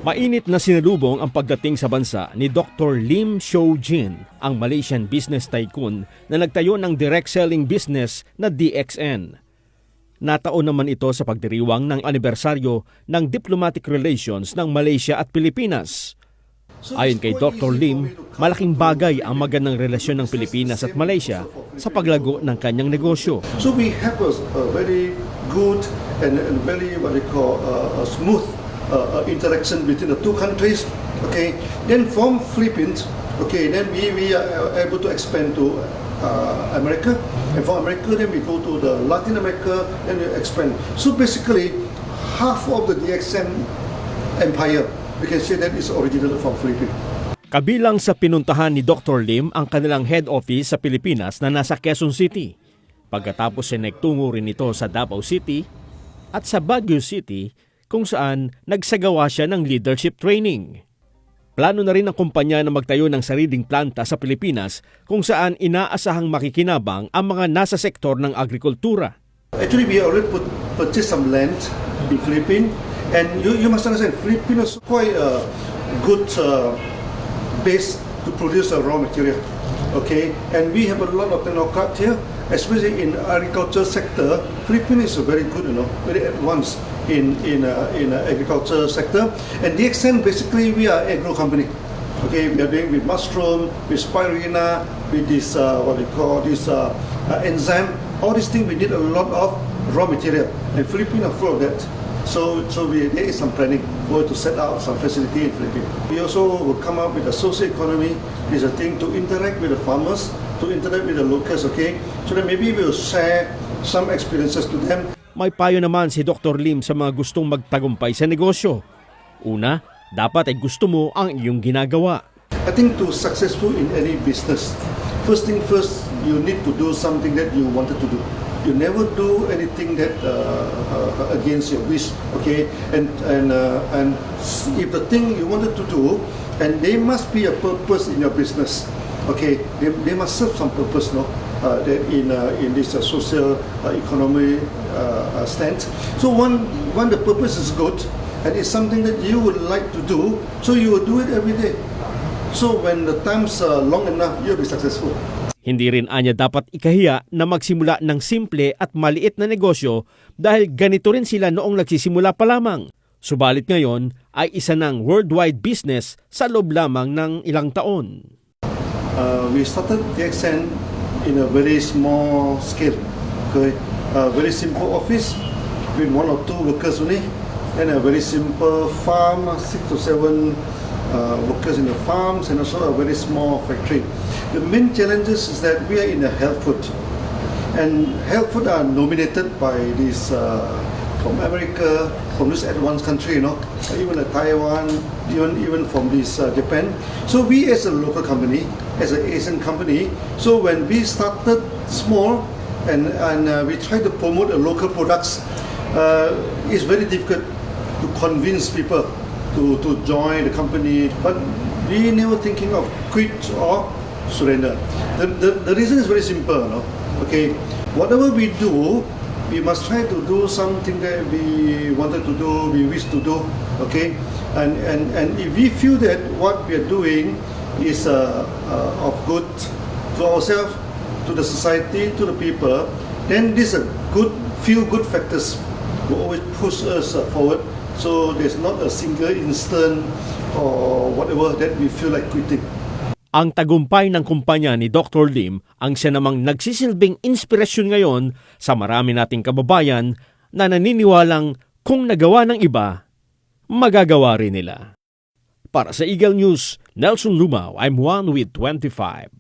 Mainit na sinalubong ang pagdating sa bansa ni Dr. Lim Shou-jin, ang Malaysian business tycoon na nagtayo ng direct selling business na DXN. Nataon naman ito sa pagdiriwang ng anibersaryo ng diplomatic relations ng Malaysia at Pilipinas. Ayon kay Dr. Lim, malaking bagay ang magandang relasyon ng Pilipinas at Malaysia sa paglago ng kanyang negosyo. So we have a very good and very smooth interaction between the two countries. Okay, then from Philippines, okay, then we are able to expand to America, and from America then we go to the Latin America and we expand. So basically, half of the DXN empire, we can say that is originally from Philippines. Kabilang sa pinuntahan ni Dr. Lim ang kanilang head office sa Pilipinas na nasa Quezon City. Pagkatapos ay nagtungo rin ito sa Davao City at sa Baguio City kung saan nagsagawa siya ng leadership training. Plano na rin ng kumpanya na magtayo ng sariling planta sa Pilipinas kung saan inaasahang makikinabang ang mga nasa sektor ng agrikultura. Actually, we already purchased some land in Philippines, and you must understand, Philippines is quite a good base to produce a raw material. Okay, and we have a lot of technocrats here, especially in agriculture sector. Philippines is very good, very advanced in agriculture sector. And DXN basically we are agro company. Okay, we are doing with mushroom, with spirulina, with this enzyme. All these things we need a lot of raw material, and Philippines are full of that. So there is some planning to set out some facility in Philippines. We also will come up with a social economy. Is a thing to interact with the farmers, to interact with the locals, okay? So that maybe we will share some experiences to them. May payo naman si Dr. Lim sa mga gustong magtagumpay sa negosyo. Una, dapat ay gusto mo ang iyong ginagawa. I think to successful in any business, first thing first, you need to do something that you wanted to do. You never do anything that against your wish, okay? And if the thing you wanted to do, and there must be a purpose in your business, okay? They must serve some purpose, no? That in this social economy stance. So one the purpose is good, and it's something that you would like to do, so you will do it every day. So when the time's long enough, you'll be successful. Hindi rin anya dapat ikahiya na magsimula ng simple at maliit na negosyo dahil ganito rin sila noong nagsisimula pa lamang. Subalit ngayon ay isa ng worldwide business sa loob lamang ng ilang taon. We started DXN in a very small scale, okay? A very simple office with 1 or 2 workers only, and a very simple farm, 6 to 7 workers in the farms, and also a very small factory. The main challenges is that we are in a health food, and health food are nominated by this from America, from this advanced country, even Taiwan, even from this Japan. So we as a local company, as an Asian company, so when we started small and we try to promote local products, it's very difficult to convince people to join the company, but we never thinking of quit or surrender. The reason is very simple, okay? Whatever we do, we must try to do something that we wanted to do, we wish to do, okay? And if we feel that what we are doing is of good to ourselves, to the society, to the people, then these are feel good factors will always push us forward. So there's not a single instant or whatever that we feel like quitting. Ang tagumpay ng kumpanya ni Dr. Lim ang siya namang nagsisilbing inspirasyon ngayon sa marami nating kababayan na naniniwalang kung nagawa ng iba, magagawa rin nila. Para sa Eagle News, Nelson Lumao, I'm 1 with 25.